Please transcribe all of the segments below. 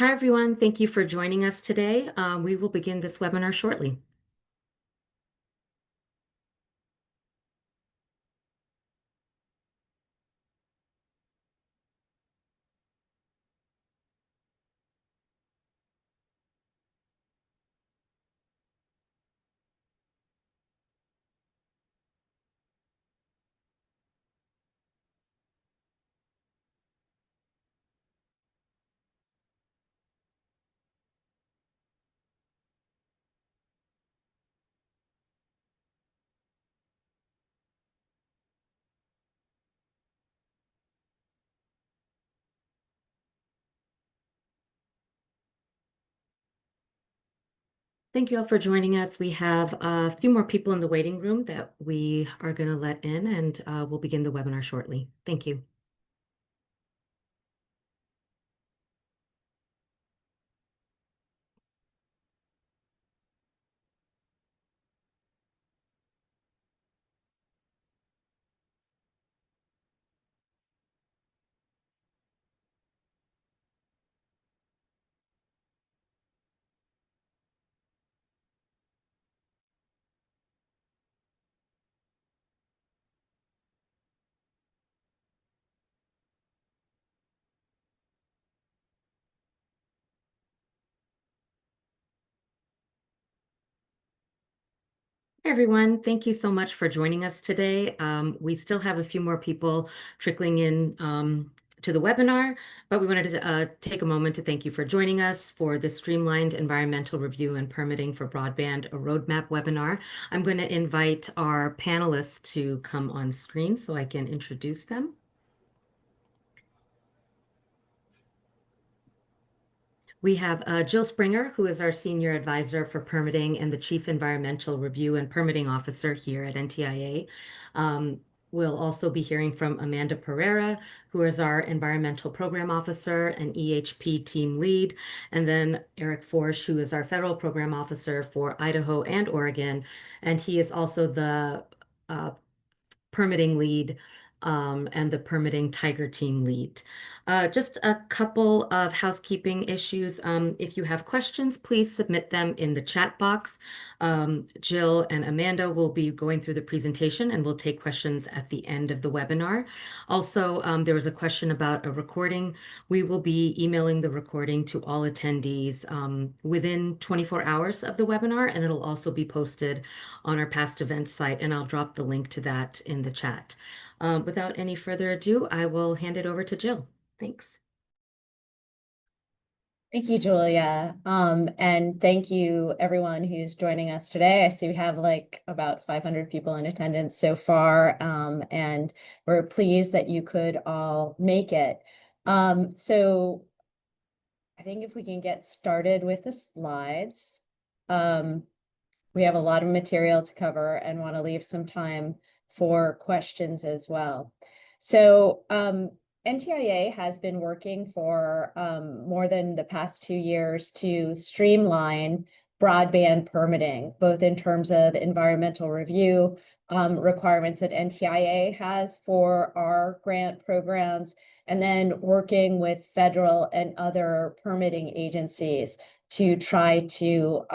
Hi, everyone. Thank you for joining us today. We will begin this webinar shortly. Thank you all for joining us. We have a few more people in the waiting room that we are going to let in, and we'll begin the webinar shortly. Thank you. Hi, everyone. Thank you so much for joining us today. We still have a few more people trickling in to the webinar, but we wanted to take a moment to thank you for joining us for the Streamlined Environmental Review and Permitting for Broadband, a Roadmap webinar. I'm going to invite our panelists to come on screen so I can introduce them. We have Jill Springer, who is our Senior Advisor for Permitting and the Chief Environmental Review and Permitting Officer here at NTIA. We'll also be hearing from Amanda Pereira, who is our Environmental Program Officer and EHP Team Lead, and then Eric Forsch, who is our Federal Program Officer for Idaho and Oregon, and he is also the permitting lead and the permitting Tiger Team lead. Just a couple of housekeeping issues. If you have questions, please submit them in the chat box. Jill and Amanda will be going through the presentation and we'll take questions at the end of the webinar. Also, there was a question about a recording. We will be emailing the recording to all attendees within 24 hours of the webinar, and it'll also be posted on our past events site, and I'll drop the link to that in the chat. Without any further ado, I will hand it over to Jill. Thanks. Thank you, Julia. And thank you everyone who's joining us today. I see we have like about 500 people in attendance so far, and we're pleased that you could all make it. So I think if we can get started with the slides, we have a lot of material to cover and want to leave some time for questions as well. So NTIA has been working for more than the past 2 years to streamline broadband permitting, both in terms of environmental review requirements that NTIA has for our grant programs, and then working with federal and other permitting agencies to try to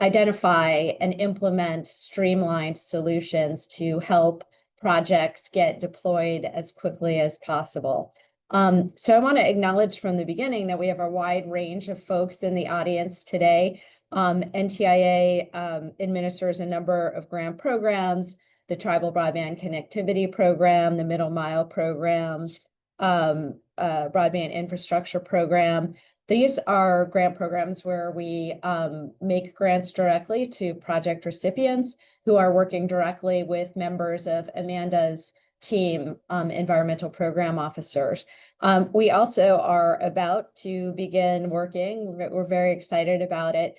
identify and implement streamlined solutions to help projects get deployed as quickly as possible. So I want to acknowledge from the beginning that we have a wide range of folks in the audience today. NTIA administers a number of grant programs, the Tribal Broadband Connectivity Program, the Middle Mile Program, Broadband Infrastructure Program. These are grant programs where we make grants directly to project recipients who are working directly with members of Amanda's team, environmental program officers. We also are about to begin working, we're very excited about it,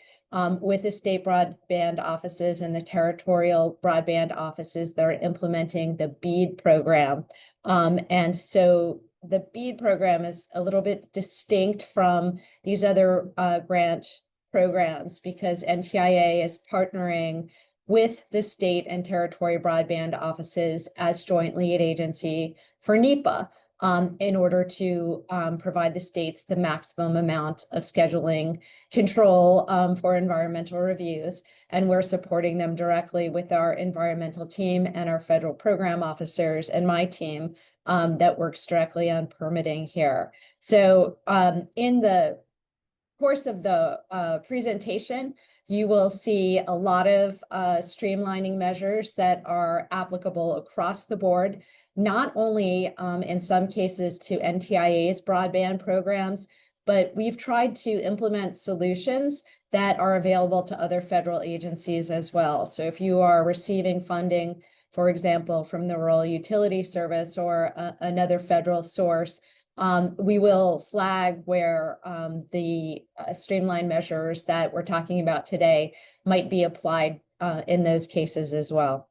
with the state broadband offices and the territorial broadband offices that are implementing the BEAD program. And so the BEAD program is a little bit distinct from these other grant programs because NTIA is partnering with the state and territory broadband offices as joint lead agency for NEPA. in order to provide the states the maximum amount of scheduling control for environmental reviews. And we're supporting them directly with our environmental team and our federal program officers and my team that works directly on permitting here. So in the course of the presentation, you will see a lot of streamlining measures that are applicable across the board, not only in some cases to NTIA's broadband programs, but we've tried to implement solutions that are available to other federal agencies as well. So if you are receiving funding, for example, from the Rural Utility Service or another federal source, we will flag where the streamline measures that we're talking about today might be applied in those cases as well.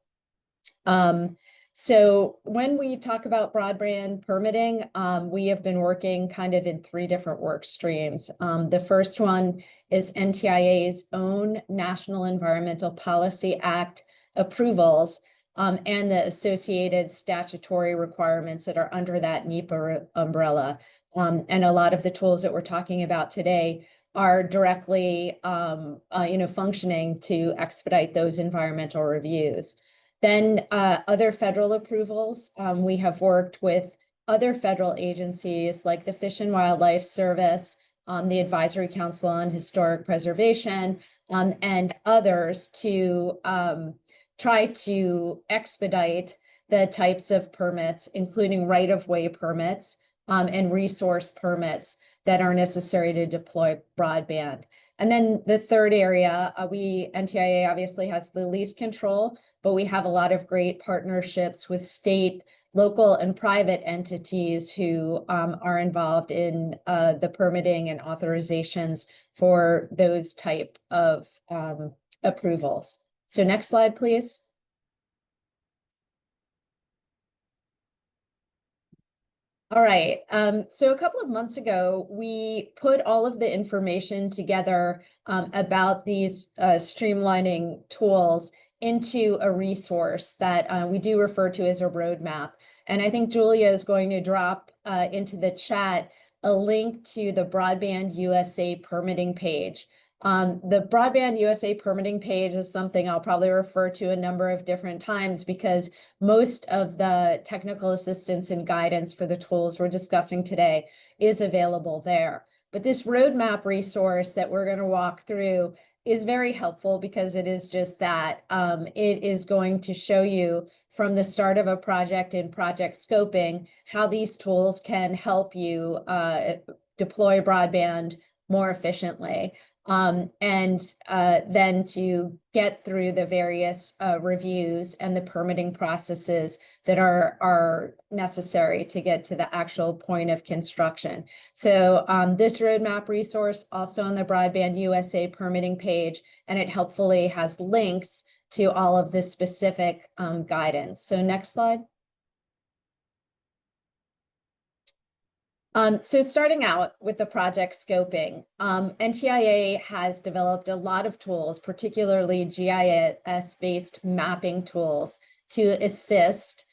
So when we talk about broadband permitting, we have been working kind of in 3 different work streams. The first one is NTIA's own National Environmental Policy Act approvals and the associated statutory requirements that are under that NEPA umbrella. And a lot of the tools that we're talking about today are directly functioning to expedite those environmental reviews. Then other federal approvals, we have worked with other federal agencies like the Fish and Wildlife Service, the Advisory Council on Historic Preservation, and others to try to expedite the types of permits, including right-of-way permits and resource permits that are necessary to deploy broadband. And then the third area, NTIA obviously has the lease control, but we have a lot of great partnerships with state, local, and private entities who are involved in the permitting and authorizations for those type of approvals. So next slide, please. All right, so a couple of months ago, we put all of the information together about these streamlining tools into a resource that we do refer to as a roadmap. And I think Julia is going to drop into the chat a link to the Broadband USA permitting page. The Broadband USA permitting page is something I'll probably refer to a number of different times because most of the technical assistance and guidance for the tools we're discussing today is available there. But this roadmap resource that we're going to walk through is very helpful because it is just that. It is going to show you from the start of a project in project scoping how these tools can help you deploy broadband more efficiently. Then to get through the various reviews and the permitting processes that are necessary to get to the actual point of construction. So this roadmap resource also on the Broadband USA permitting page, and it helpfully has links to all of the specific guidance. So next slide. So starting out with the project scoping, NTIA has developed a lot of tools, particularly GIS-based mapping tools to assist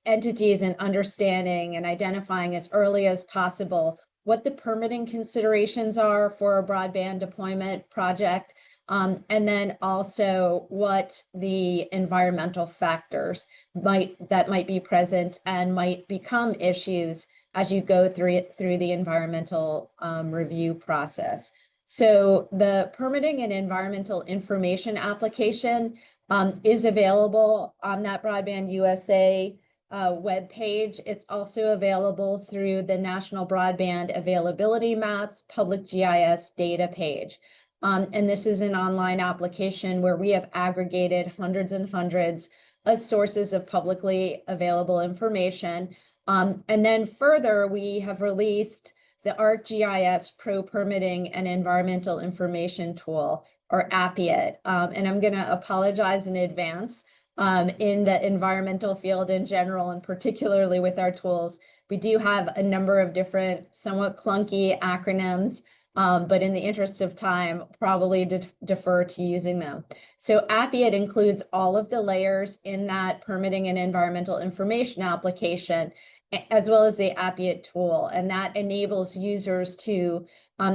entities in understanding and identifying as early as possible what the permitting considerations are for a broadband deployment project, and then also what the environmental factors that might be present and might become issues as you go through the environmental review process. So the permitting and environmental information application is available on that Broadband USA webpage. It's also available through the National Broadband Availability Maps Public GIS data page. And this is an online application where we have aggregated hundreds and hundreds of sources of publicly available information. And then further, we have released the ArcGIS Pro Permitting and Environmental Information Tool, or APIIT. And I'm going to apologize in advance. In the environmental field in general, and particularly with our tools, we do have a number of different somewhat clunky acronyms, but in the interest of time, probably defer to using them. So APIIT includes all of the layers in that permitting and environmental information application. as well as the Appiate tool. And that enables users to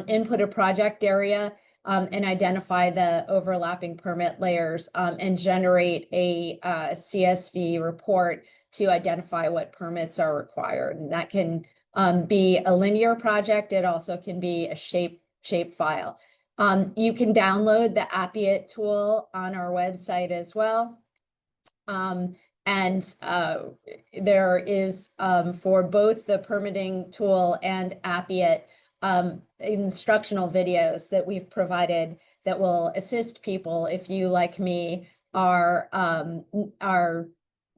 input a project area and identify the overlapping permit layers and generate a CSV report to identify what permits are required. And that can be a linear project. It also can be a shape file. You can download the Appiate tool on our website as well. And there is for both the permitting tool and Appiate instructional videos that we've provided that will assist people if you, like me, are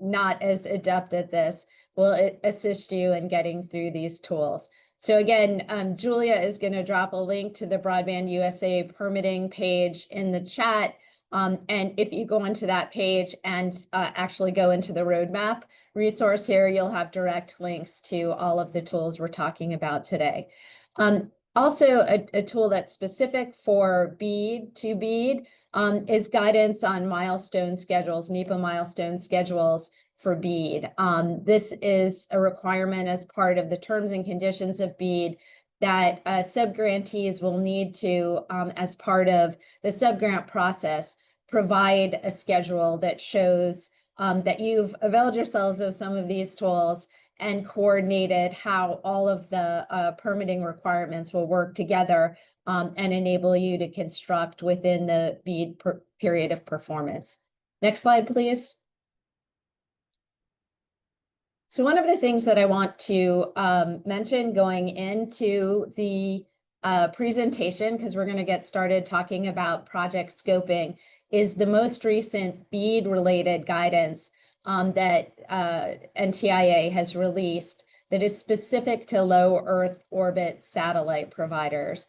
not as adept at this, will assist you in getting through these tools. So again, Julia is going to drop a link to the Broadband USA permitting page in the chat. And if you go onto that page and actually go into the roadmap resource here, you'll have direct links to all of the tools we're talking about today. Also, a tool that's specific for BEAD to BEAD is guidance on milestone schedules, NEPA milestone schedules for BEAD. This is a requirement as part of the terms and conditions of BEAD that subgrantees will need to, as part of the subgrant process, provide a schedule that shows that you've availed yourselves of some of these tools and coordinated how all of the permitting requirements will work together and enable you to construct within the BEAD period of performance. Next slide, please. So one of the things that I want to mention going into the presentation, because we're going to get started talking about project scoping, is the most recent BEAD related guidance that NTIA has released that is specific to low Earth orbit satellite providers.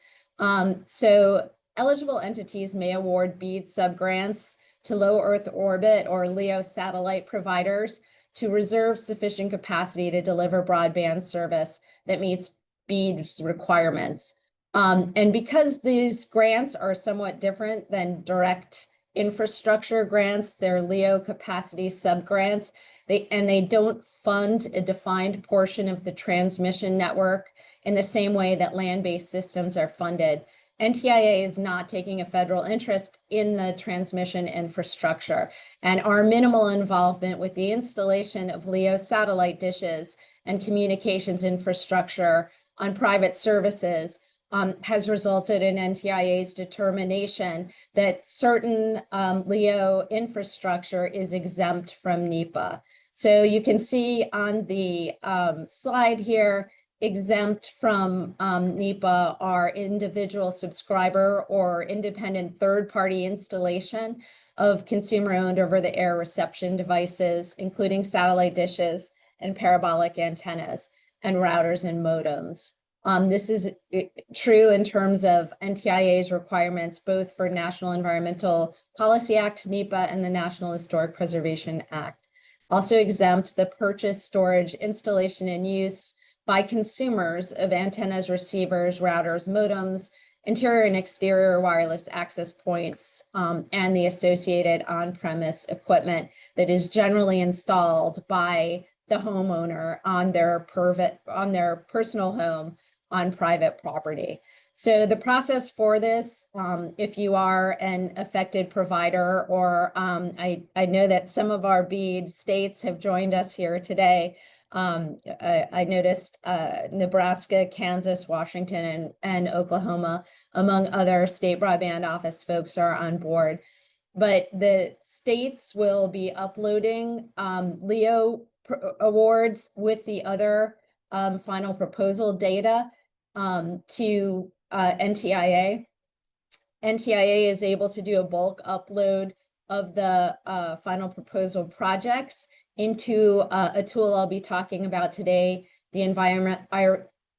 So eligible entities may award BEAD subgrants to low Earth orbit or LEO satellite providers to reserve sufficient capacity to deliver broadband service that meets BEAD's requirements. And because these grants are somewhat different than direct infrastructure grants, they're LEO capacity subgrants, they don't fund a defined portion of the transmission network in the same way that land-based systems are funded. NTIA is not taking a federal interest in the transmission infrastructure, and our minimal involvement with the installation of LEO satellite dishes and communications infrastructure on private services has resulted in NTIA's determination that certain LEO infrastructure is exempt from NEPA. So you can see on the slide here, exempt from NEPA are individual subscriber or independent third-party installation of consumer-owned over-the-air reception devices, including satellite dishes and parabolic antennas and routers and modems. This is true in terms of NTIA's requirements, both for National Environmental Policy Act, NEPA, and the National Historic Preservation Act. Also exempt the purchase, storage, installation, and use by consumers of antennas, receivers, routers, modems, interior and exterior wireless access points, and the associated on-premise equipment that is generally installed by the homeowner on their personal home on private property. So the process for this, if you are an affected provider, or I know that some of our BEAD states have joined us here today. I noticed Nebraska, Kansas, Washington, and Oklahoma, among other state broadband office folks, are on board. But the states will be uploading LEO awards with the other final proposal data to NTIA. NTIA is able to do a bulk upload of the final proposal projects into a tool I'll be talking about today, the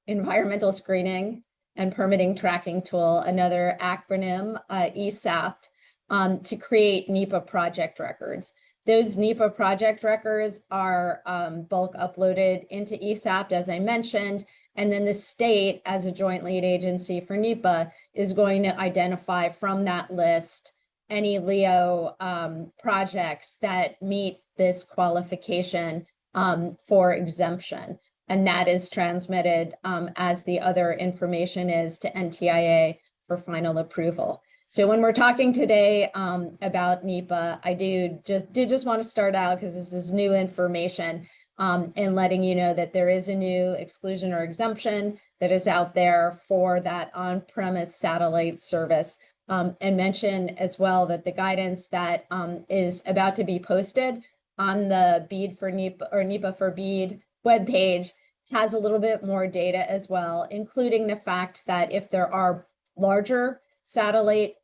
Environmental Screening and Permitting Tracking Tool, another acronym, ESAPT, to create NEPA project records. Those NEPA project records are bulk uploaded into ESAPT, as I mentioned, and then the state, as a joint lead agency for NEPA, is going to identify from that list any LEO projects that meet this qualification for exemption. and that is transmitted as the other information is to NTIA for final approval. So when we're talking today about NEPA, I did just want to start out, because this is new information, and letting you know that there is a new exclusion or exemption that is out there for that on-premise satellite service. And mention as well that the guidance that is about to be posted on the BEAD for NEPA, or NEPA for BEAD webpage, has a little bit more data as well, including the fact that if there are larger satellite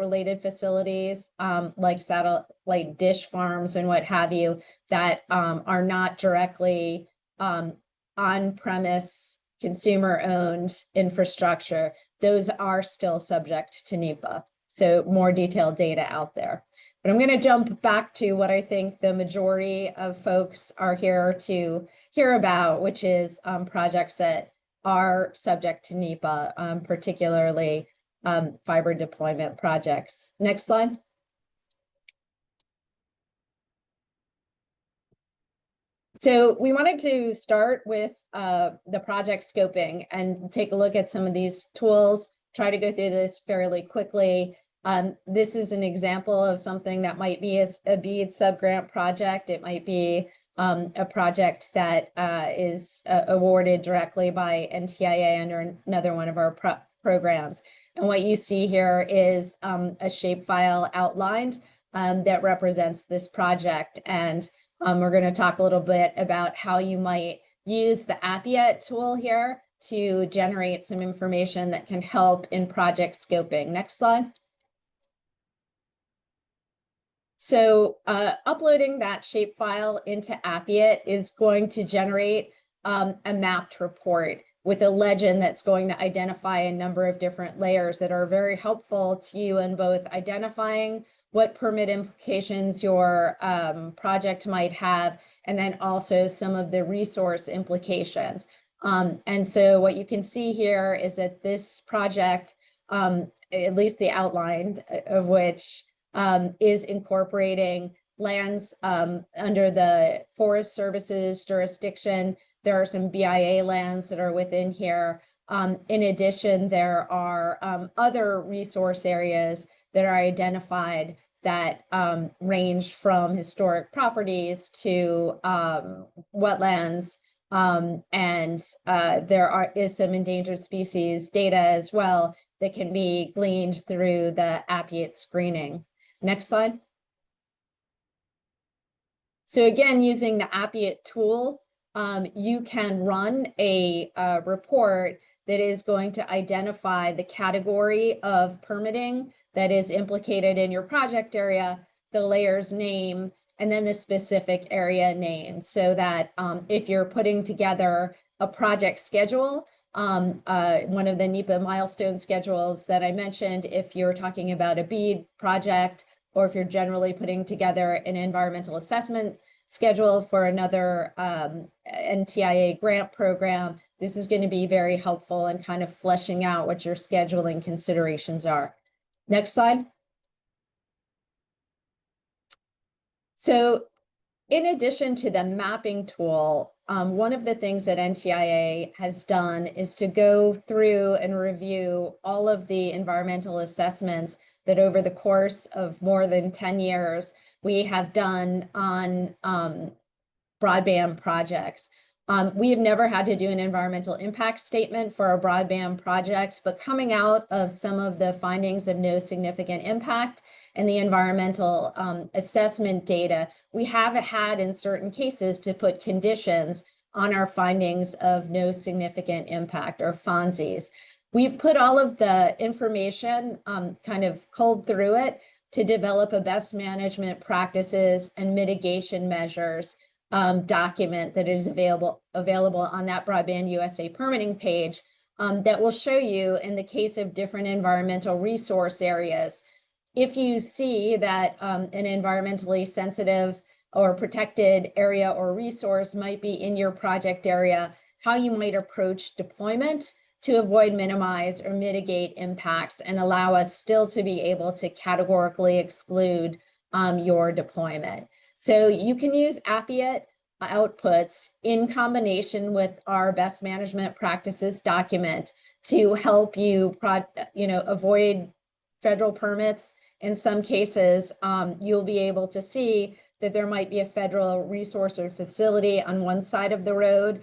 related facilities, like satellite dish farms and what have you, that are not directly on-premise consumer owned infrastructure, those are still subject to NEPA. So more detailed data out there. But I'm going to jump back to what I think the majority of folks are here to hear about, which is projects that are subject to NEPA, particularly fiber deployment projects. Next slide. So we wanted to start with the project scoping and take a look at some of these tools, try to go through this fairly quickly. This is an example of something that might be a BEAD subgrant project. It might be a project that is awarded directly by NTIA under another one of our programs. And what you see here is a shapefile outlined that represents this project. And we're going to talk a little bit about how you might use the APIA tool here to generate some information that can help in project scoping. Next slide. So uploading that shapefile into APIA is going to generate a mapped report with a legend that's going to identify a number of different layers that are very helpful to you in both identifying what permit implications your project might have, and then also some of the resource implications. And so what you can see here is that this project, at least the outline of which, is incorporating lands under the Forest Services jurisdiction. There are some BIA lands that are within here. In addition, there are other resource areas that are identified that range from historic properties to wetlands, and there is some endangered species data as well that can be gleaned through the APIA screening. Next slide. So again, using the APIA tool, you can run a report that is going to identify the category of permitting that is implicated in your project area, the layer's name, and then the specific area name, so that if you're putting together a project schedule, one of the NEPA milestone schedules that I mentioned, if you're talking about a BEAD project, or if you're generally putting together an environmental assessment schedule for another NTIA grant program, this is going to be very helpful in kind of fleshing out what your scheduling considerations are. Next slide. So in addition to the mapping tool, one of the things that NTIA has done is to go through and review all of the environmental assessments that over the course of more than 10 years we have done on broadband projects. We have never had to do an environmental impact statement for a broadband project, but coming out of some of the findings of no significant impact and the environmental assessment data, we have had in certain cases to put conditions on our findings of no significant impact, or FONSIs. We've put all of the information, kind of culled through it to develop a best management practices and mitigation measures document that is available on that Broadband USA permitting page, that will show you in the case of different environmental resource areas, if you see that an environmentally sensitive or protected area or resource might be in your project area, how you might approach deployment to avoid, minimize, or mitigate impacts and allow us still to be able to categorically exclude your deployment. So you can use APIA outputs in combination with our best management practices document to help you, avoid federal permits. In some cases, you'll be able to see that there might be a federal resource or facility on one side of the road,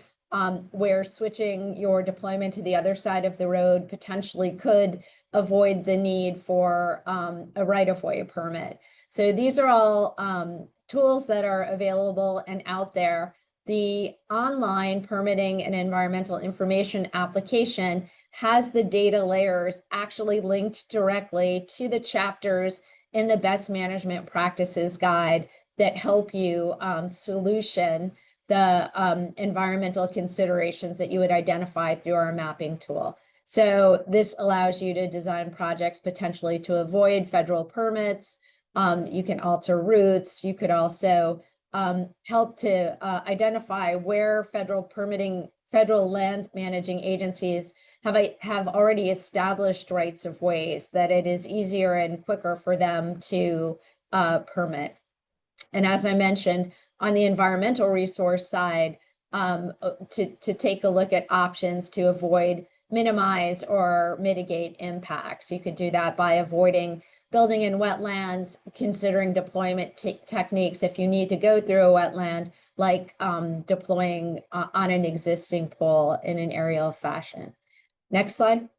where switching your deployment to the other side of the road potentially could avoid the need for a right-of-way permit. So these are all tools that are available and out there. The online permitting and environmental information application has the data layers actually linked directly to the chapters in the best management practices guide that help you solution the environmental considerations that you would identify through our mapping tool. So this allows you to design projects potentially to avoid federal permits. You can alter routes. You could also help to identify where federal land managing agencies have already established rights of ways that it is easier and quicker for them to permit. And as I mentioned, on the environmental resource side, to take a look at options to avoid, minimize, or mitigate impacts. You could do that by avoiding building in wetlands, considering deployment techniques if you need to go through a wetland, like deploying on an existing pole in an aerial fashion. Next slide.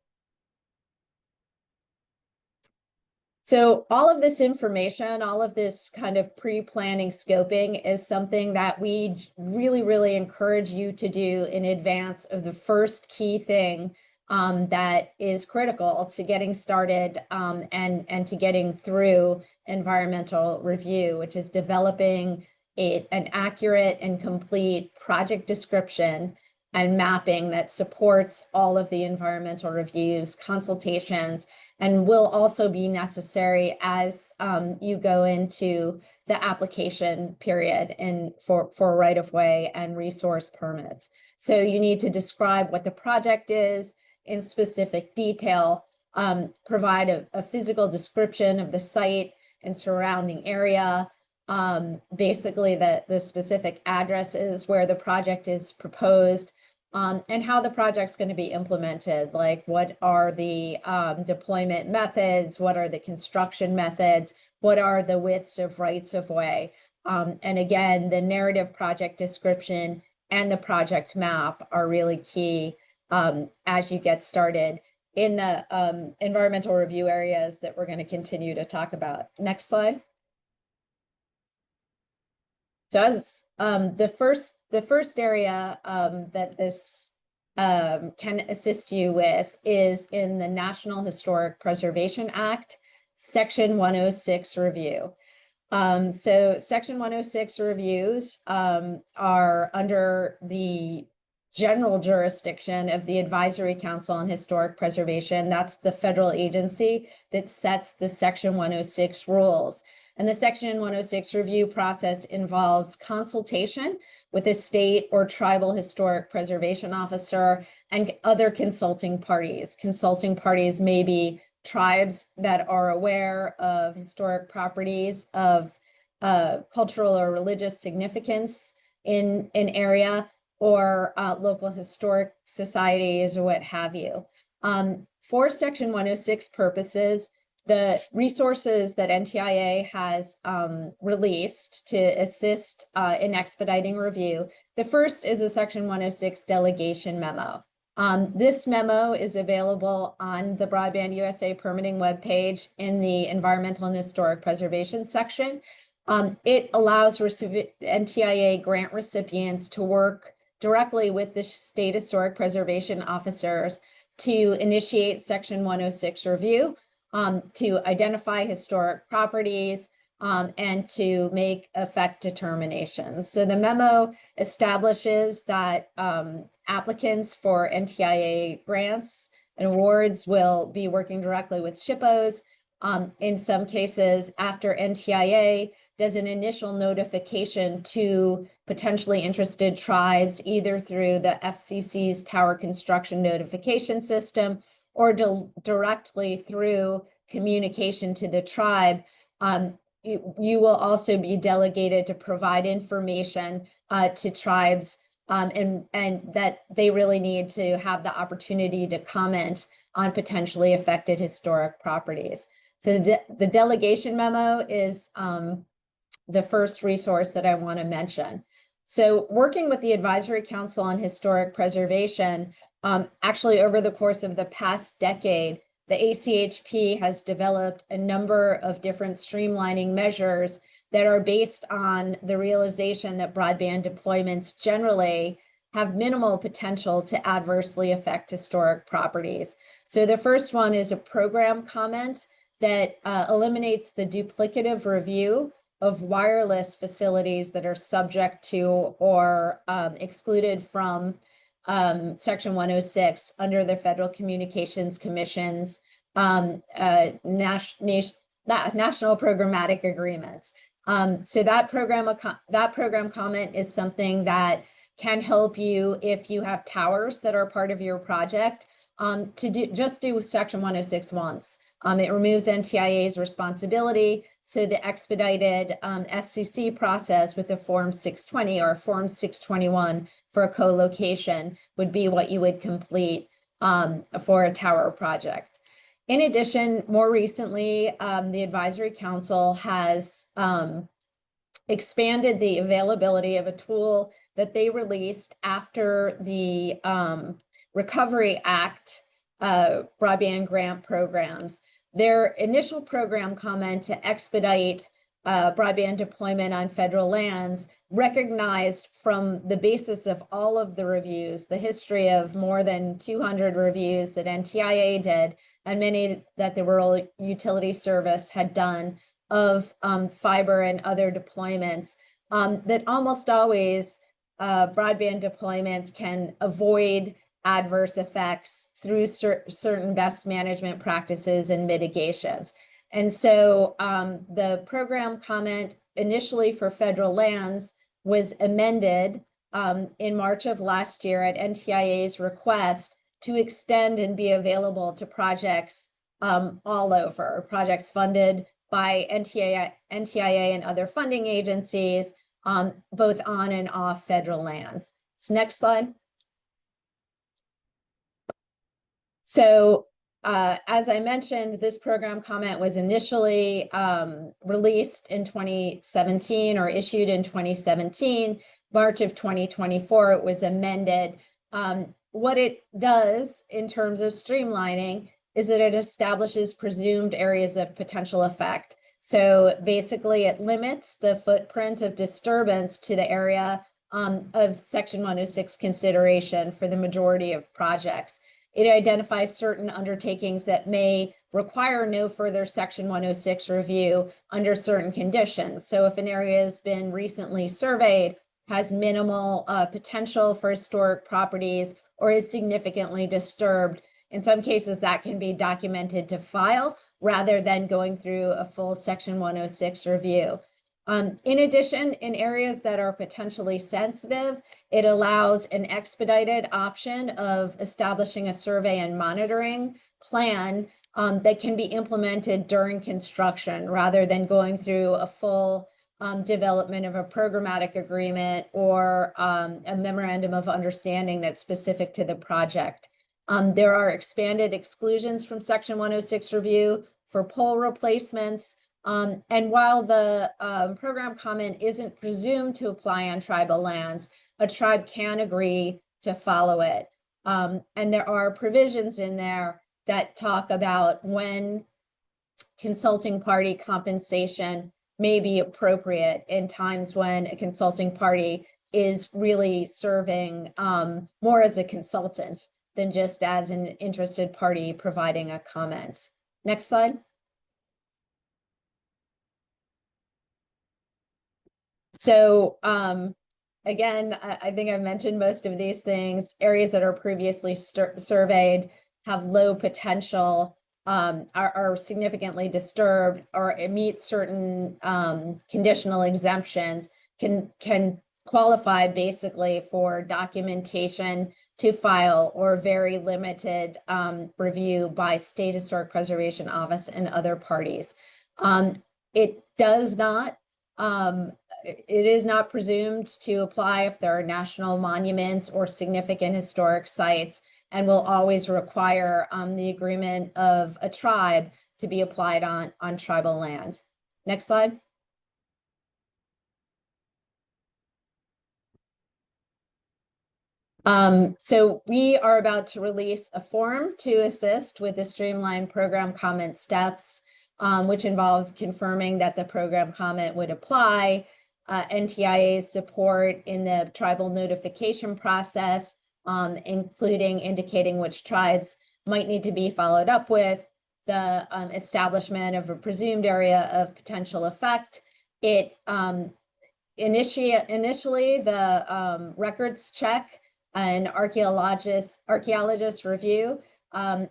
So all of this information, all of this kind of pre-planning scoping is something that we really, really encourage you to do in advance of the first key thing that is critical to getting started and to getting through environmental review, which is developing an accurate and complete project description and mapping that supports all of the environmental reviews, consultations, and will also be necessary as you go into the application period and for right-of-way and resource permits. So you need to describe what the project is in specific detail, provide a physical description of the site and surrounding area, basically the specific addresses where the project is proposed, and how the project's going to be implemented, like what are the deployment methods, what are the construction methods, what are the widths of rights of way. And again, the narrative project description and the project map are really key as you get started in the environmental review areas that we're going to continue to talk about. Next slide. So as the first area that this can assist you with is in the National Historic Preservation Act, Section 106 review. So Section 106 reviews are under the general jurisdiction of the Advisory Council on Historic Preservation. That's the federal agency that sets the Section 106 rules. And the Section 106 review process involves consultation with a state or tribal historic preservation officer and other consulting parties. Consulting parties may be tribes that are aware of historic properties of cultural or religious significance in an area, or local historic societies or what have you. For Section 106 purposes, the resources that NTIA has released to assist in expediting review, the first is a Section 106 delegation memo. This memo is available on the Broadband USA permitting webpage in the Environmental and Historic Preservation section. It allows NTIA grant recipients to work directly with the state historic preservation officers to initiate Section 106 review, to identify historic properties, and to make effect determinations. So the memo establishes that applicants for NTIA grants and awards will be working directly with SHPOs. In some cases, after NTIA does an initial notification to potentially interested tribes, either through the FCC's tower construction notification system or directly through communication to the tribe, you will also be delegated to provide information to tribes, and that they really need to have the opportunity to comment on potentially affected historic properties. So the delegation memo is the first resource that I want to mention. So working with the Advisory Council on Historic Preservation, actually over the course of the past decade, the ACHP has developed a number of different streamlining measures that are based on the realization that broadband deployments generally have minimal potential to adversely affect historic properties. So the first one is a program comment that eliminates the duplicative review of wireless facilities that are subject to or excluded from Section 106 under the Federal Communications Commission's national programmatic agreements. So that program comment is something that can help you if you have towers that are part of your project to just do Section 106 once. It removes NTIA's responsibility, so the expedited FCC process with a Form 620 or Form 621 for a co-location would be what you would complete for a tower project. In addition, more recently, the Advisory Council has expanded the availability of a tool that they released after the Recovery Act broadband grant programs. Their initial program comment to expedite broadband deployment on federal lands recognized from the basis of all of the reviews, the history of more than 200 reviews that NTIA did, and many that the Rural Utility Service had done of fiber and other deployments, that almost always broadband deployments can avoid adverse effects through certain best management practices and mitigations. And so the program comment initially for federal lands was amended in March of last year at NTIA's request to extend and be available to projects all over, projects funded by NTIA and other funding agencies, both on and off federal lands. So next slide. So as I mentioned, this program comment was initially released in 2017 or issued in 2017. March of 2024, it was amended. What it does in terms of streamlining is that it establishes presumed areas of potential effect. So basically it limits the footprint of disturbance to the area of Section 106 consideration for the majority of projects. It identifies certain undertakings that may require no further Section 106 review under certain conditions. So if an area has been recently surveyed, has minimal potential for historic properties, or is significantly disturbed, in some cases that can be documented to file rather than going through a full Section 106 review. In addition, in areas that are potentially sensitive, it allows an expedited option of establishing a survey and monitoring plan that can be implemented during construction rather than going through a full development of a programmatic agreement or a memorandum of understanding that's specific to the project. There are expanded exclusions from Section 106 review for pole replacements. And while the program comment isn't presumed to apply on tribal lands, a tribe can agree to follow it. And there are provisions in there that talk about when consulting party compensation may be appropriate in times when a consulting party is really serving more as a consultant than just as an interested party providing a comment. Next slide. So again, I think I've mentioned most of these things. Areas that are previously surveyed have low potential, are significantly disturbed, or meet certain conditional exemptions, can qualify basically for documentation to file or very limited review by State Historic Preservation Office and other parties. It does not it is not presumed to apply if there are national monuments or significant historic sites, and will always require the agreement of a tribe to be applied on tribal land. Next slide. So we are about to release a form to assist with the streamlined program comment steps, which involve confirming that the program comment would apply, NTIA's support in the tribal notification process, including indicating which tribes might need to be followed up with, the establishment of a presumed area of potential effect. It initially the records check and archaeologist review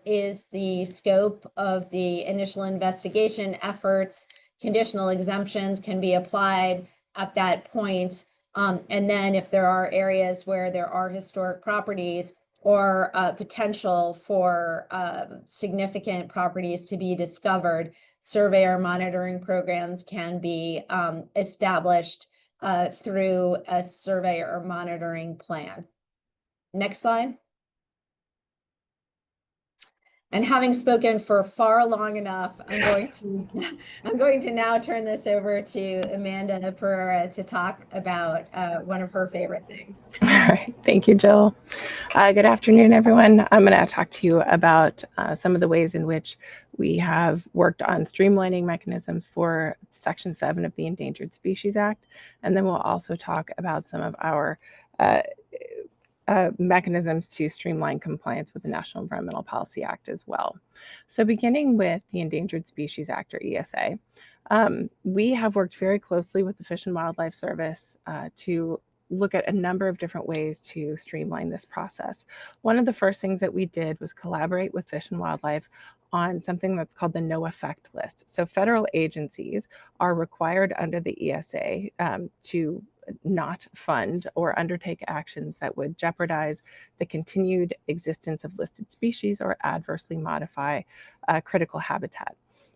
is the scope of the initial investigation efforts. Conditional exemptions can be applied at that point. And then if there are areas where there are historic properties or potential for significant properties to be discovered, surveyor monitoring programs can be established through a surveyor monitoring plan. Next slide. And having spoken for far long enough, I'm going to now turn this over to Amanda Pereira to talk about one of her favorite things. All right, thank you, Jill. Good afternoon, everyone. I'm going to talk to you about some of the ways in which we have worked on streamlining mechanisms for Section 7 of the Endangered Species Act, and then we'll also talk about some of our mechanisms to streamline compliance with the National Environmental Policy Act as well. So beginning with the Endangered Species Act, or ESA, we have worked very closely with the Fish and Wildlife Service to look at a number of different ways to streamline this process. One of the first things that we did was collaborate with Fish and Wildlife on something that's called the no effect list. So federal agencies are required under the ESA to not fund or undertake actions that would jeopardize the continued existence of listed species or adversely modify critical habitat.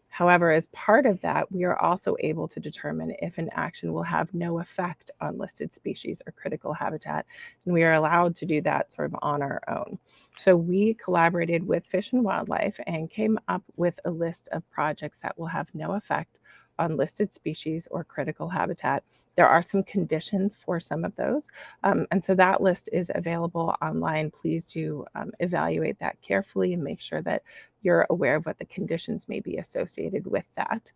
However, as part of that, we are also able to determine if an action will have no effect on listed species or critical habitat, and we are allowed to do that sort of on our own. So we collaborated with Fish and Wildlife and came up with a list of projects that will have no effect on listed species or critical habitat. There are some conditions for some of those, and so that list is available online. Please do evaluate that carefully and make sure that you're aware of what the conditions may be associated with that.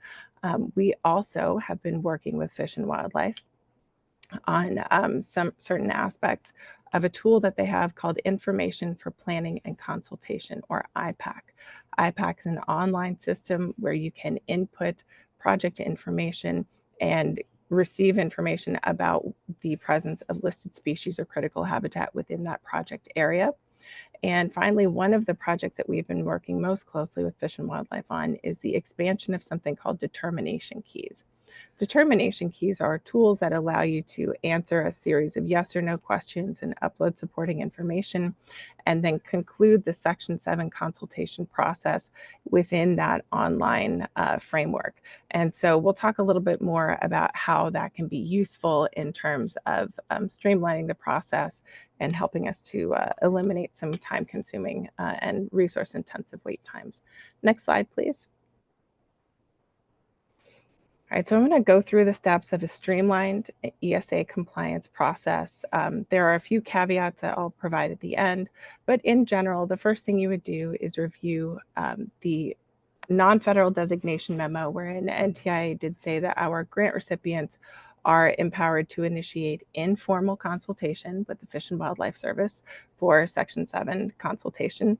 We also have been working with Fish and Wildlife on some certain aspects of a tool that they have called Information for Planning and Consultation, or IPAC. IPAC is an online system where you can input project information and receive information about the presence of listed species or critical habitat within that project area. And finally, one of the projects that we've been working most closely with Fish and Wildlife on is the expansion of something called determination keys. Determination keys are tools that allow you to answer a series of yes or no questions and upload supporting information, and then conclude the Section 7 consultation process within that online framework. And so we'll talk a little bit more about how that can be useful in terms of streamlining the process and helping us to eliminate some time-consuming and resource-intensive wait times. Next slide, please. All right, so I'm going to go through the steps of a streamlined ESA compliance process. There are a few caveats that I'll provide at the end, but in general, the first thing you would do is review the non-federal designation memo, wherein NTIA did say that our grant recipients are empowered to initiate informal consultation with the Fish and Wildlife Service for Section 7 consultation.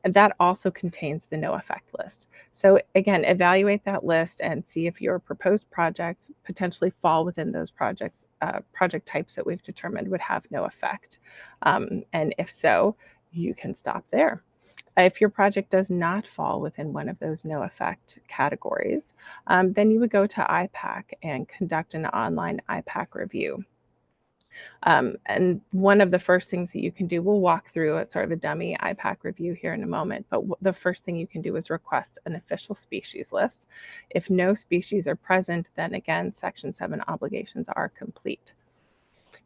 And that also contains the no effect list. So again, evaluate that list and see if your proposed projects potentially fall within those project types that we've determined would have no effect. And if so, you can stop there. If your project does not fall within one of those no effect categories, then you would go to IPAC and conduct an online IPAC review. And one of the first things that you can do, we'll walk through a sort of a dummy IPAC review here in a moment, but the first thing you can do is request an official species list. If no species are present, then again, Section 7 obligations are complete.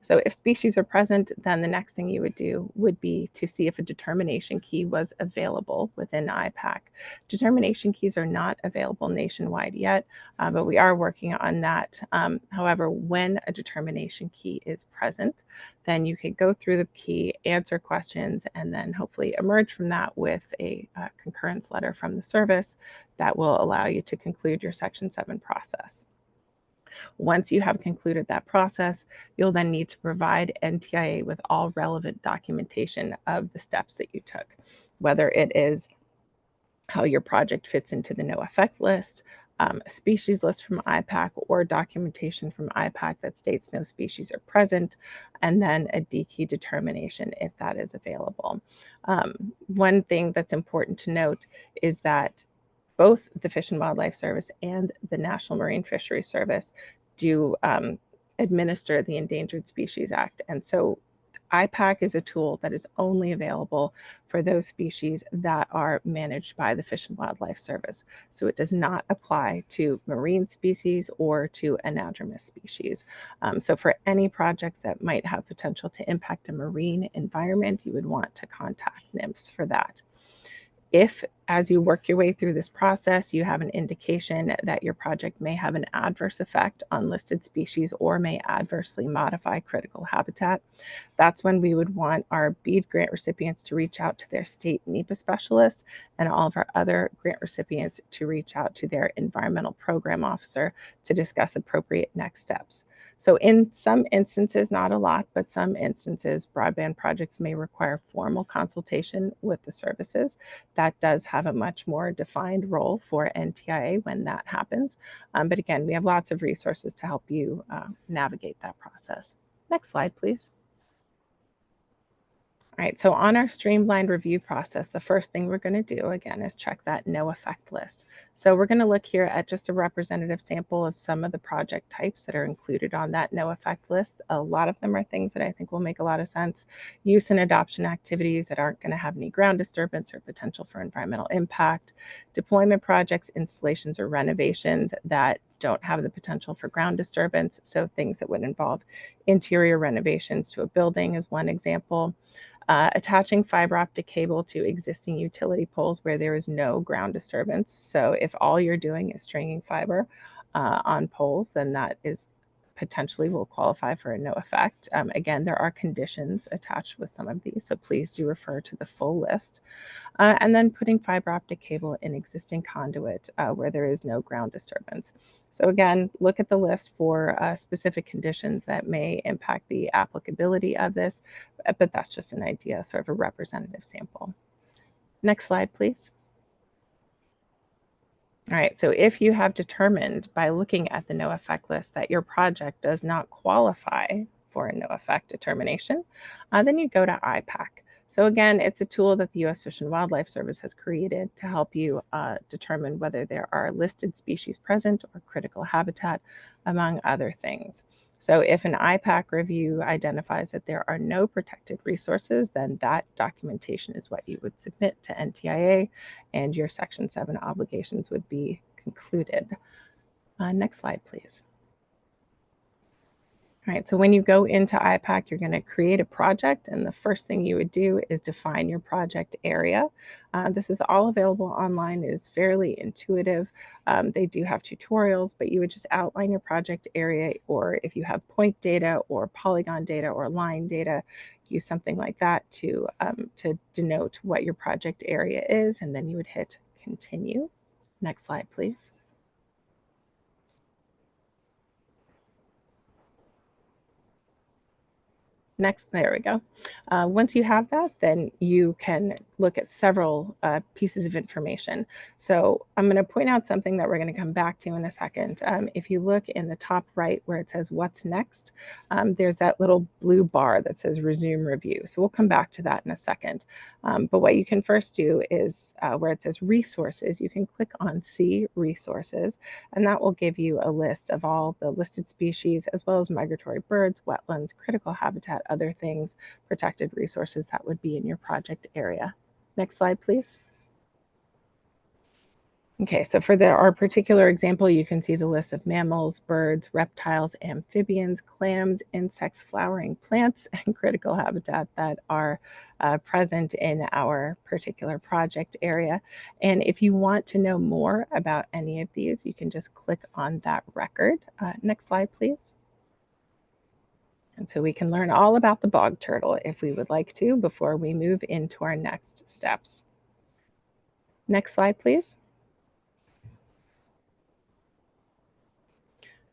So if species are present, then the next thing you would do would be to see if a determination key was available within IPAC. Determination keys are not available nationwide yet, but we are working on that. However, when a determination key is present, then you can go through the key, answer questions, and then hopefully emerge from that with a concurrence letter from the service that will allow you to conclude your Section 7 process. Once you have concluded that process, you'll then need to provide NTIA with all relevant documentation of the steps that you took, whether it is how your project fits into the no effect list, a species list from IPAC, or documentation from IPAC that states no species are present, and then a D key determination if that is available. One thing that's important to note is that both the Fish and Wildlife Service and the National Marine Fisheries Service do administer the Endangered Species Act. And so IPAC is a tool that is only available for those species that are managed by the Fish and Wildlife Service. So it does not apply to marine species or to anadromous species. So for any projects that might have potential to impact a marine environment, you would want to contact NIMS for that. If, as you work your way through this process, you have an indication that your project may have an adverse effect on listed species or may adversely modify critical habitat, that's when we would want our BEAD grant recipients to reach out to their state NEPA specialist, and all of our other grant recipients to reach out to their environmental program officer to discuss appropriate next steps. So in some instances, not a lot, but some instances, broadband projects may require formal consultation with the services. That does have a much more defined role for NTIA when that happens. But again, we have lots of resources to help you navigate that process. Next slide, please. All right, so on our streamlined review process, the first thing we're going to do, again, is check that no effect list. So we're going to look here at just a representative sample of some of the project types that are included on that no effect list. A lot of them are things that I think will make a lot of sense. Use and adoption activities that aren't going to have any ground disturbance or potential for environmental impact. Deployment projects, installations, or renovations that don't have the potential for ground disturbance. So things that would involve interior renovations to a building is one example. Attaching fiber optic cable to existing utility poles where there is no ground disturbance. So if all you're doing is stringing fiber on poles, then that is potentially will qualify for a no effect. Again, there are conditions attached with some of these, so please do refer to the full list. And then putting fiber optic cable in existing conduit where there is no ground disturbance. So again, look at the list for specific conditions that may impact the applicability of this, but that's just an idea, sort of a representative sample. Next slide, please. All right, so if you have determined by looking at the no effect list that your project does not qualify for a no effect determination, then you go to IPAC. So again, it's a tool that the U.S. Fish and Wildlife Service has created to help you determine whether there are listed species present or critical habitat, among other things. So if an IPAC review identifies that there are no protected resources, then that documentation is what you would submit to NTIA, and your Section 7 obligations would be concluded. Next slide, please. All right, so when you go into IPAC, you're going to create a project, and the first thing you would do is define your project area. This is all available online. It is fairly intuitive. They do have tutorials, but you would just outline your project area, or if you have point data or polygon data or line data, use something like that to denote what your project area is, and then you would hit continue. Next slide, please. Next, there we go. Once you have that, then you can look at several pieces of information. So I'm going to point out something that we're going to come back to in a second. If you look in the top right where it says what's next, there's that little blue bar that says resume review. So we'll come back to that in a second. But what you can first do is where it says resources, you can click on see resources, and that will give you a list of all the listed species as well as migratory birds, wetlands, critical habitat, other things, protected resources that would be in your project area. Next slide, please. Okay, so for our particular example, you can see the list of mammals, birds, reptiles, amphibians, clams, insects, flowering plants, and critical habitat that are present in our particular project area. And if you want to know more about any of these, you can just click on that record. Next slide, please. And so we can learn all about the bog turtle if we would like to before we move into our next steps. Next slide, please.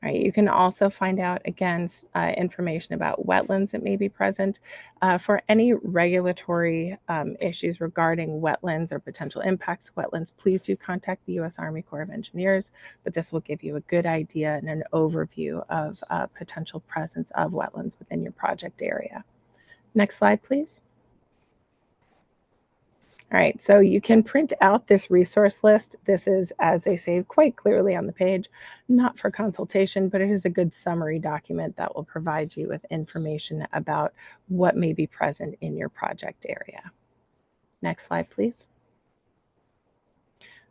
All right, you can also find out, again, information about wetlands that may be present. For any regulatory issues regarding wetlands or potential impacts to wetlands, please do contact the U.S. Army Corps of Engineers, but this will give you a good idea and an overview of potential presence of wetlands within your project area. Next slide, please. All right, so you can print out this resource list. This is, as they say quite clearly on the page, not for consultation, but it is a good summary document that will provide you with information about what may be present in your project area. Next slide, please.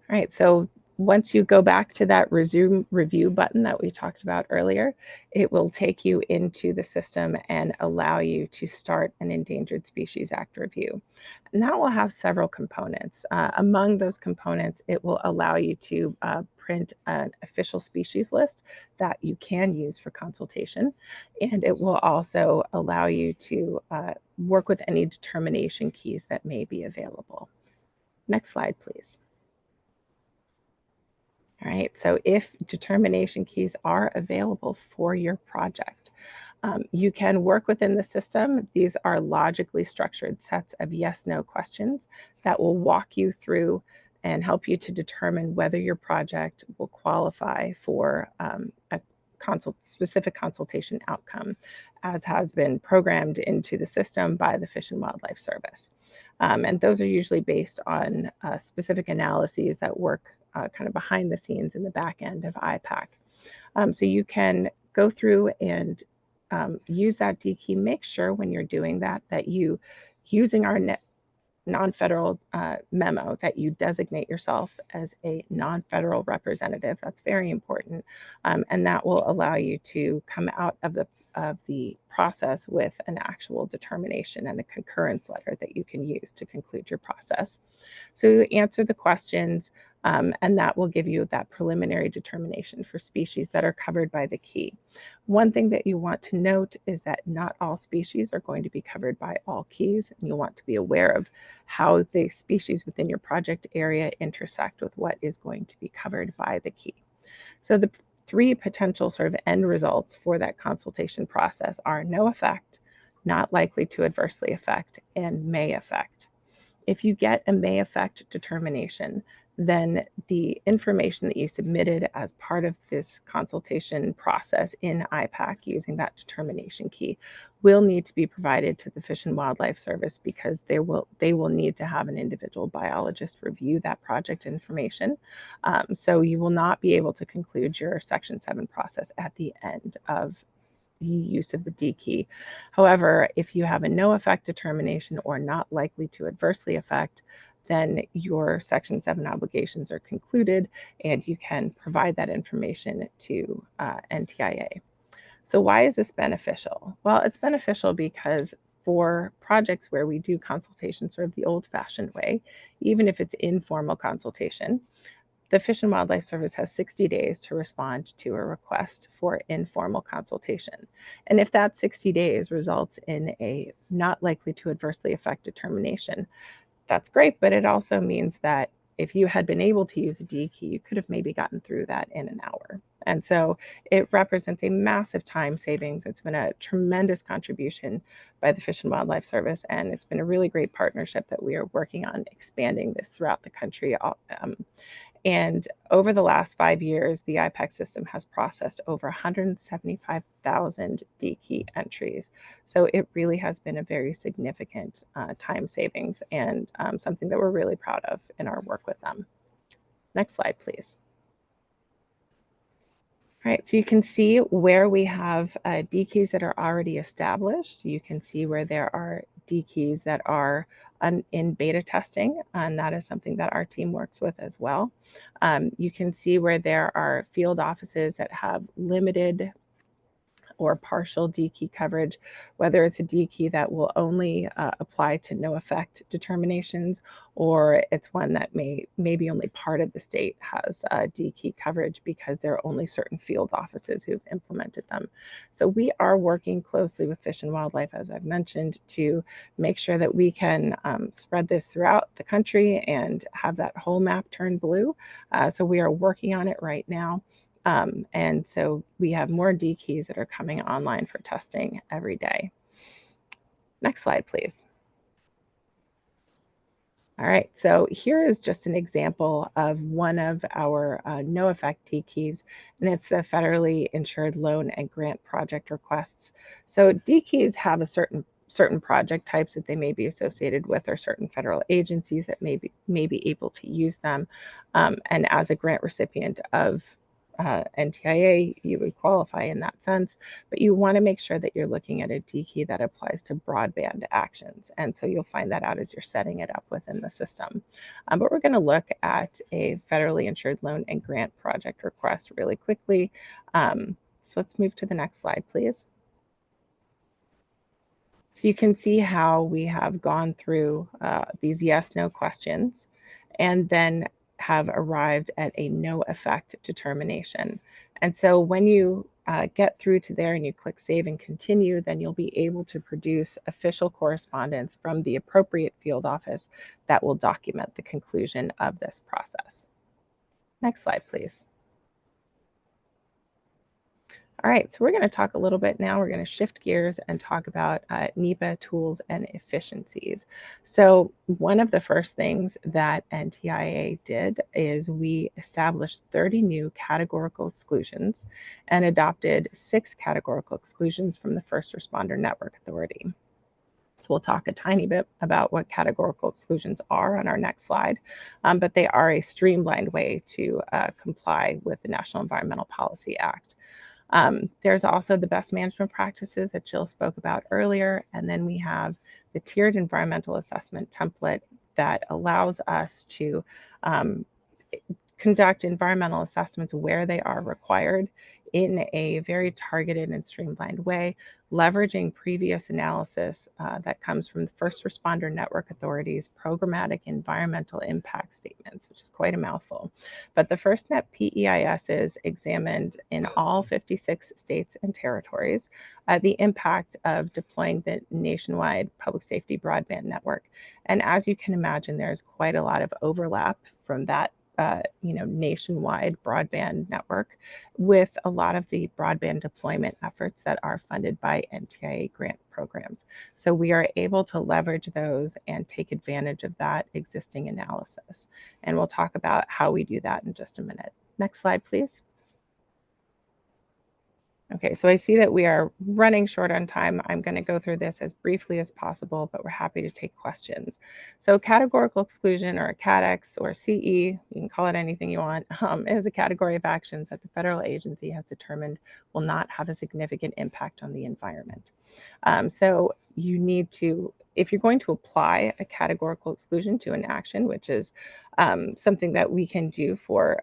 All right, so once you go back to that resume review button that we talked about earlier, it will take you into the system and allow you to start an Endangered Species Act review. And that will have several components. Among those components, it will allow you to print an official species list that you can use for consultation. And it will also allow you to work with any determination keys that may be available. Next slide, please. All right, so if determination keys are available for your project, you can work within the system. These are logically structured sets of yes/no questions that will walk you through and help you to determine whether your project will qualify for a specific consultation outcome, as has been programmed into the system by the Fish and Wildlife Service. And those are usually based on specific analyses that work kind of behind the scenes in the back end of IPAC. So you can go through and use that D key. Make sure when you're doing that, that you, using our non-federal memo, that you designate yourself as a non-federal representative. That's very important. And that will allow you to come out of the process with an actual determination and a concurrence letter that you can use to conclude your process. So answer the questions, and that will give you that preliminary determination for species that are covered by the key. One thing that you want to note is that not all species are going to be covered by all keys, and you'll want to be aware of how the species within your project area intersect with what is going to be covered by the key. So the three potential sort of end results for that consultation process are no effect, not likely to adversely affect, and may affect. If you get a may affect determination, then the information that you submitted as part of this consultation process in IPAC using that determination key will need to be provided to the Fish and Wildlife Service, because they will need to have an individual biologist review that project information. So you will not be able to conclude your Section 7 process at the end of the use of the D key. However, if you have a no effect determination or not likely to adversely affect, then your Section 7 obligations are concluded and you can provide that information to NTIA. So why is this beneficial? Well, it's beneficial because for projects where we do consultation sort of the old-fashioned way, even if it's informal consultation, the Fish and Wildlife Service has 60 days to respond to a request for informal consultation. And if that 60 days results in a not likely to adversely affect determination, that's great, but it also means that if you had been able to use a D key, you could have maybe gotten through that in an hour. And so it represents a massive time savings. It's been a tremendous contribution by the Fish and Wildlife Service, and it's been a really great partnership that we are working on expanding this throughout the country. And over the last 5 years, the IPEC system has processed over 175,000 D-key entries. So it really has been a very significant time savings and something that we're really proud of in our work with them. Next slide, please. All right, so you can see where we have D-keys that are already established. You can see where there are D-keys that are in beta testing, and that is something that our team works with as well. You can see where there are field offices that have limited or partial D-key coverage, whether it's a D-key that will only apply to no effect determinations, or it's one that maybe only part of the state has D-key coverage because there are only certain field offices who've implemented them. So we are working closely with Fish and Wildlife, as I've mentioned, to make sure that we can spread this throughout the country and have that whole map turn blue. So we are working on it right now. And so we have more D-keys that are coming online for testing every day. Next slide, please. All right, so here is just an example of one of our no effect D-keys, and it's the federally insured loan and grant project requests. So D-keys have a certain project types that they may be associated with, or certain federal agencies that may be able to use them. And as a grant recipient of NTIA, you would qualify in that sense, but you want to make sure that you're looking at a D-key that applies to broadband actions. And so you'll find that out as you're setting it up within the system. But we're going to look at a federally insured loan and grant project request really quickly. So let's move to the next slide, please. So you can see how we have gone through these yes/no questions and then have arrived at a no effect determination. And so when you get through to there and you click save and continue, then you'll be able to produce official correspondence from the appropriate field office that will document the conclusion of this process. Next slide, please. All right, so we're going to talk a little bit now. We're going to shift gears and talk about NEPA tools and efficiencies. So one of the first things that NTIA did is we established 30 new categorical exclusions and adopted 6 categorical exclusions from the First Responder Network Authority. So we'll talk a tiny bit about what categorical exclusions are on our next slide, but they are a streamlined way to comply with the National Environmental Policy Act. There's also the best management practices that Jill spoke about earlier. And then we have the tiered environmental assessment template that allows us to conduct environmental assessments where they are required in a very targeted and streamlined way, leveraging previous analysis that comes from the First Responder Network Authority's programmatic environmental impact statements, which is quite a mouthful. But the FirstNet PEIS is examined in all 56 states and territories, the impact of deploying the nationwide public safety broadband network. And as you can imagine, there's quite a lot of overlap from that nationwide broadband network with a lot of the broadband deployment efforts that are funded by NTIA grant programs. So we are able to leverage those and take advantage of that existing analysis. And we'll talk about how we do that in just a minute. Next slide, please. Okay, so I see that we are running short on time. I'm going to go through this as briefly as possible, but we're happy to take questions. So categorical exclusion, or a CADEX, or CE, you can call it anything you want, is a category of actions that the federal agency has determined will not have a significant impact on the environment. So you need to, if you're going to apply a categorical exclusion to an action, which is something that we can do for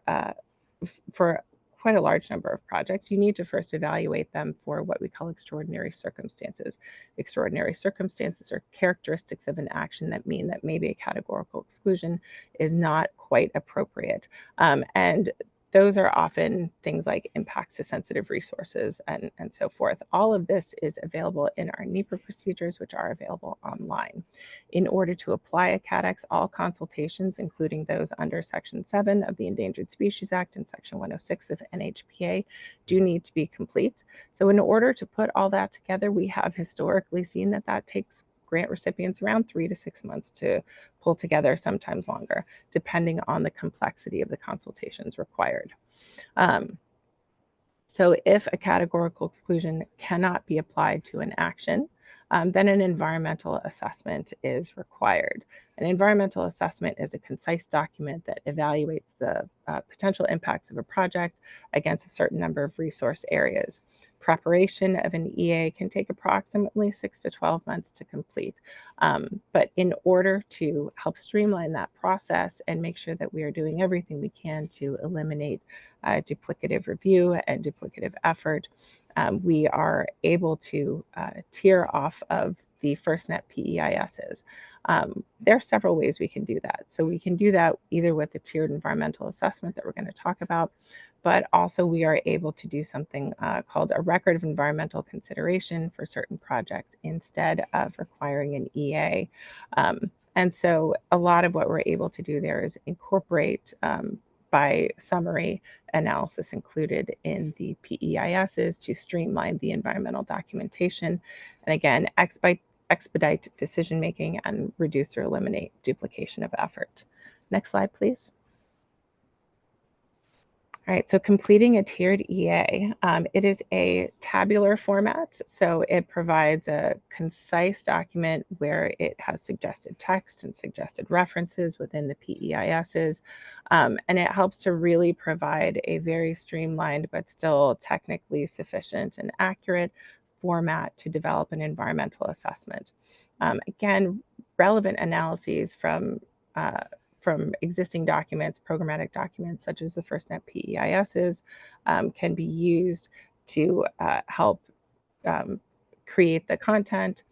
quite a large number of projects, you need to first evaluate them for what we call extraordinary circumstances. Extraordinary circumstances are characteristics of an action that mean that maybe a categorical exclusion is not quite appropriate. And those are often things like impacts to sensitive resources and so forth. All of this is available in our NEPA procedures, which are available online. In order to apply a CADX, all consultations, including those under Section 7 of the Endangered Species Act and Section 106 of NHPA, do need to be complete. So in order to put all that together, we have historically seen that that takes grant recipients around 3 to 6 months to pull together, sometimes longer, depending on the complexity of the consultations required. So if a categorical exclusion cannot be applied to an action, then an environmental assessment is required. An environmental assessment is a concise document that evaluates the potential impacts of a project against a certain number of resource areas. Preparation of an EA can take approximately 6 to 12 months to complete. But in order to help streamline that process and make sure that we are doing everything we can to eliminate duplicative review and duplicative effort, we are able to tier off of the FirstNet PEISs. There are several ways we can do that. So we can do that either with the tiered environmental assessment that we're going to talk about, but also we are able to do something called a record of environmental consideration for certain projects instead of requiring an EA. And so a lot of what we're able to do there is incorporate by summary analysis included in the PEISs to streamline the environmental documentation. And again, expedite decision making and reduce or eliminate duplication of effort. Next slide, please. All right, so completing a tiered EA, it is a tabular format, so it provides a concise document where it has suggested text and suggested references within the PEISs, and it helps to really provide a very streamlined but still technically sufficient and accurate format to develop an environmental assessment. Again, relevant analyses from existing documents, programmatic documents such as the FirstNet PEISs, can be used to help create the content,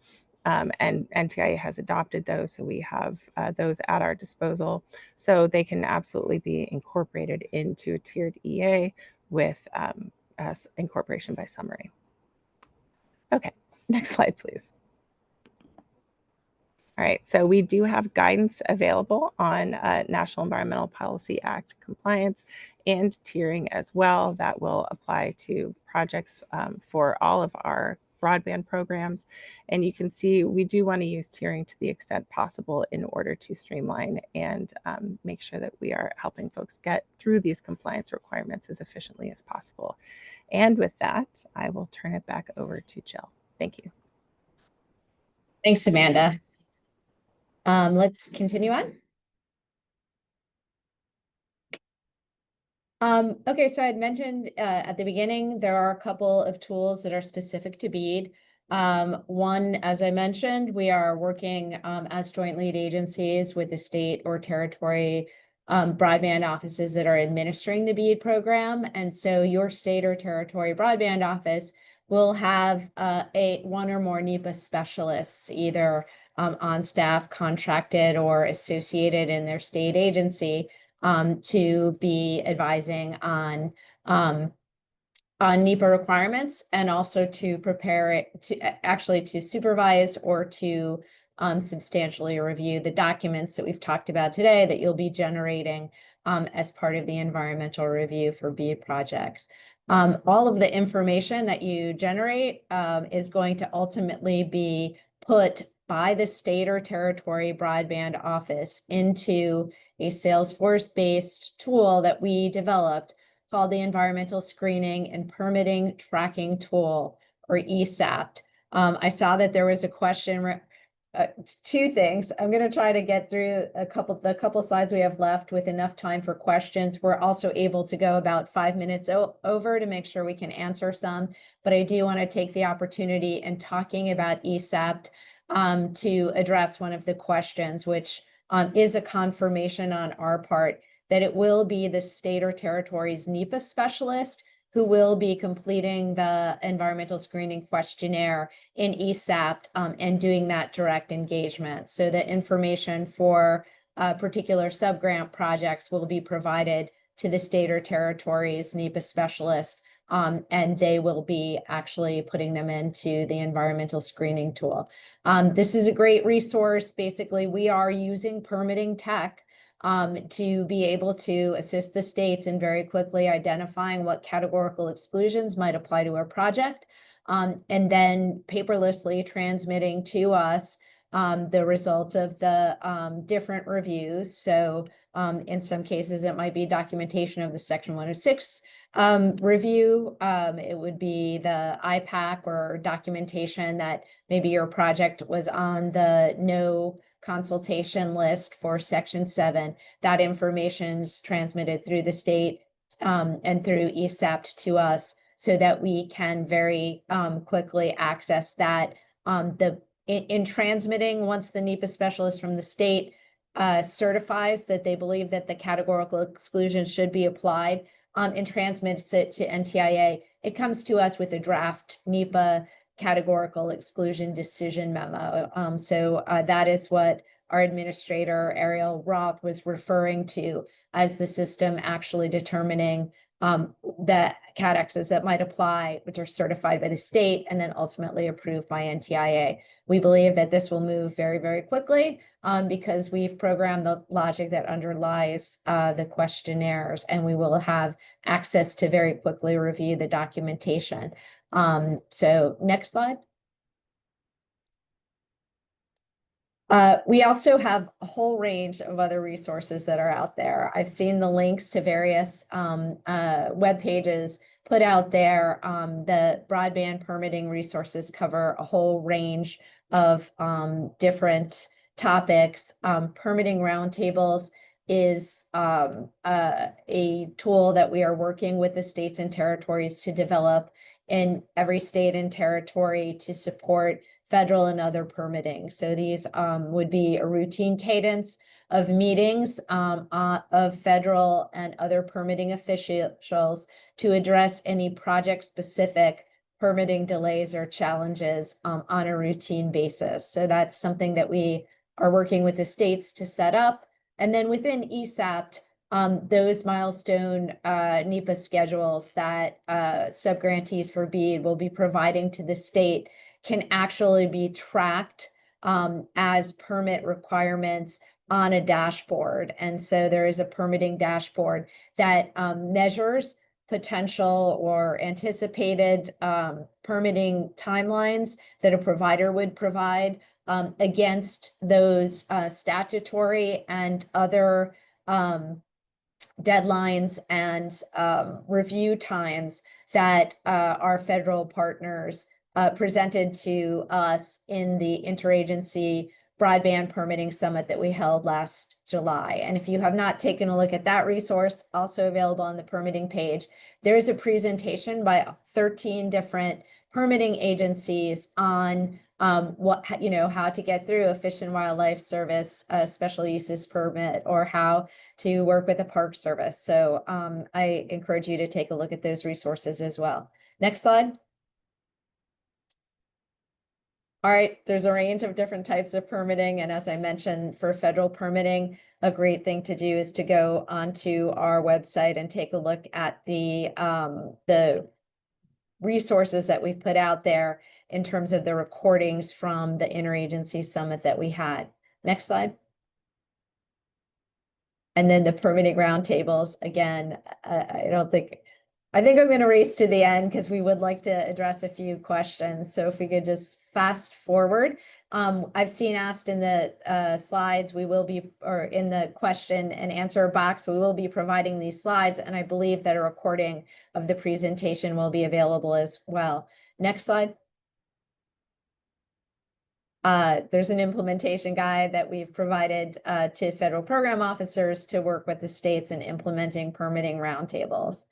and NTIA has adopted those, so we have those at our disposal. So they can absolutely be incorporated into a tiered EA with incorporation by summary. Okay, next slide, please. All right, so we do have guidance available on National Environmental Policy Act compliance and tiering as well that will apply to projects for all of our broadband programs. And you can see we do want to use tiering to the extent possible in order to streamline and make sure that we are helping folks get through these compliance requirements as efficiently as possible. And with that, I will turn it back over to Jill. Thank you. Thanks, Amanda. Let's continue on. Okay, so I had mentioned at the beginning, there are a couple of tools that are specific to BEAD. One, as I mentioned, we are working as joint lead agencies with the state or territory broadband offices that are administering the BEAD program. And so your state or territory broadband office will have one or more NEPA specialists, either on staff, contracted, or associated in their state agency, to be advising on NEPA requirements, and also to prepare it to supervise or to substantially review the documents that we've talked about today that you'll be generating as part of the environmental review for BEAD projects. All of the information that you generate is going to ultimately be put by the state or territory broadband office into a Salesforce-based tool that we developed called the Environmental Screening and Permitting Tracking Tool, or ESAPT. I saw that there was a question, two things. I'm going to try to get through the couple slides we have left with enough time for questions. We're also able to go about 5 minutes over to make sure we can answer some, but I do want to take the opportunity in talking about ESAPT to address one of the questions, which is a confirmation on our part that it will be the state or territory's NEPA specialist who will be completing the environmental screening questionnaire in ESAPT and doing that direct engagement. So the information for particular subgrant projects will be provided to the state or territory's NEPA specialist, and they will be actually putting them into the environmental screening tool. This is a great resource. Basically, we are using permitting tech to be able to assist the states in very quickly identifying what categorical exclusions might apply to a project, and then paperlessly transmitting to us the results of the different reviews. So in some cases, it might be documentation of the Section 106 review. It would be the IPAC or documentation that maybe your project was on the no consultation list for Section 7. That information's transmitted through the state and through ESAPT to us so that we can very quickly access that. In transmitting, once the NEPA specialist from the state certifies that they believe that the categorical exclusion should be applied and transmits it to NTIA, it comes to us with a draft NEPA categorical exclusion decision memo. So that is what our administrator, Ariel Roth, was referring to as the system actually determining the CADXs that might apply, which are certified by the state and then ultimately approved by NTIA. We believe that this will move very, very quickly because we've programmed the logic that underlies the questionnaires, and we will have access to very quickly review the documentation. So next slide. We also have a whole range of other resources that are out there. I've seen the links to various web pages put out there. The broadband permitting resources cover a whole range of different topics. Permitting roundtables is a tool that we are working with the states and territories to develop in every state and territory to support federal and other permitting. So these would be a routine cadence of meetings of federal and other permitting officials to address any project-specific permitting delays or challenges on a routine basis. So that's something that we are working with the states to set up. And then within ESAPT, those milestone NEPA schedules that subgrantees for BEAD will be providing to the state can actually be tracked as permit requirements on a dashboard. And so there is a permitting dashboard that measures potential or anticipated permitting timelines that a provider would provide against those statutory and other deadlines and review times that our federal partners presented to us in the interagency broadband permitting summit that we held last July. And if you have not taken a look at that resource, also available on the permitting page, there is a presentation by 13 different permitting agencies on what, how to get through a Fish and Wildlife Service special uses permit, or how to work with a park service. So I encourage you to take a look at those resources as well. Next slide. All right, there's a range of different types of permitting. And as I mentioned, for federal permitting, a great thing to do is to go onto our website and take a look at the resources that we've put out there in terms of the recordings from the interagency summit that we had. Next slide. And then the permitting roundtables, again, I think I'm going to race to the end because we would like to address a few questions. So if we could just fast forward. I've seen asked in the slides, or in the question and answer box, we will be providing these slides. And I believe that a recording of the presentation will be available as well. Next slide. There's an implementation guide that we've provided to federal program officers to work with the states in implementing permitting roundtables.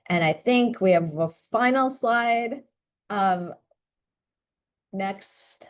And I think we have a final slide. Next.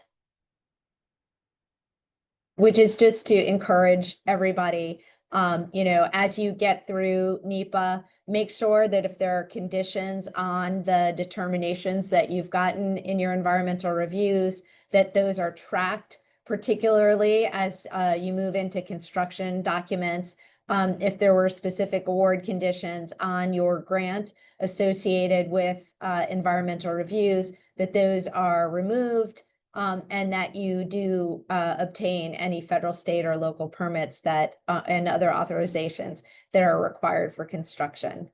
Which is just to encourage everybody, as you get through NEPA, make sure that if there are conditions on the determinations that you've gotten in your environmental reviews, that those are tracked, particularly as you move into construction documents. if there were specific award conditions on your grant associated with environmental reviews, that those are removed, and that you do obtain any federal, state, or local permits that and other authorizations that are required for construction.